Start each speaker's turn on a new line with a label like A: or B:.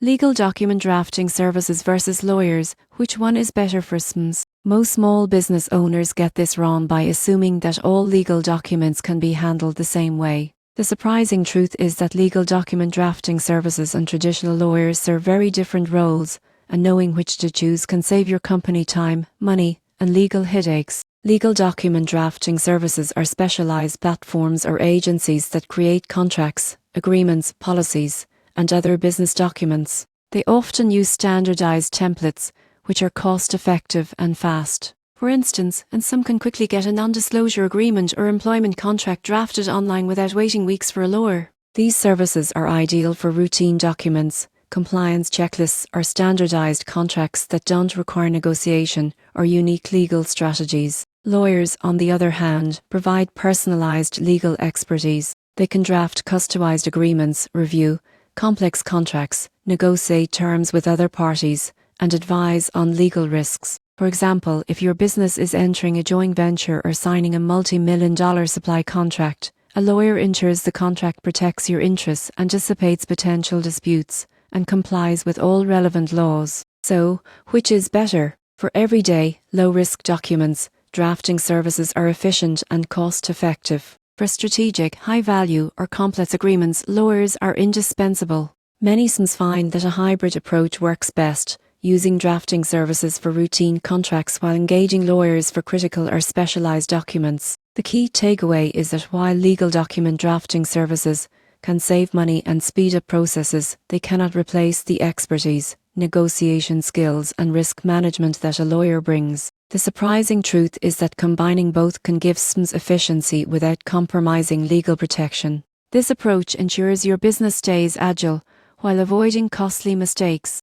A: Legal document drafting services versus lawyers, which one is better for SMEs? Most small business owners get this wrong by assuming that all legal documents can be handled the same way. The surprising truth is that legal document drafting services and traditional lawyers serve very different roles, and knowing which to choose can save your company time, money, and legal headaches. Legal document drafting services are specialized platforms or agencies that create contracts, agreements, policies, and other business documents. They often use standardized templates, which are cost-effective and fast. For instance, and some can quickly get a non-disclosure agreement or employment contract drafted online without waiting weeks for a lawyer. These services are ideal for routine documents, compliance checklists, or standardized contracts that don't require negotiation or unique legal strategies. Lawyers, on the other hand, provide personalized legal expertise. They can draft customized agreements, review complex contracts, negotiate terms with other parties, and advise on legal risks. For example, if your business is entering a joint venture or signing a multi-million-dollar supply contract, a lawyer ensures the contract protects your interests, anticipates potential disputes, and complies with all relevant laws. So, which is better? For everyday, low-risk documents, drafting services are efficient and cost-effective. For strategic, high-value, or complex agreements, lawyers are indispensable. Many SMEs find that a hybrid approach works best, using drafting services for routine contracts while engaging lawyers for critical or specialized documents. The key takeaway is that while legal document drafting services can save money and speed up processes, they cannot replace the expertise, negotiation skills, and risk management that a lawyer brings. The surprising truth is that combining both can give SMEs efficiency without compromising legal protection. This approach ensures your business stays agile while avoiding costly mistakes.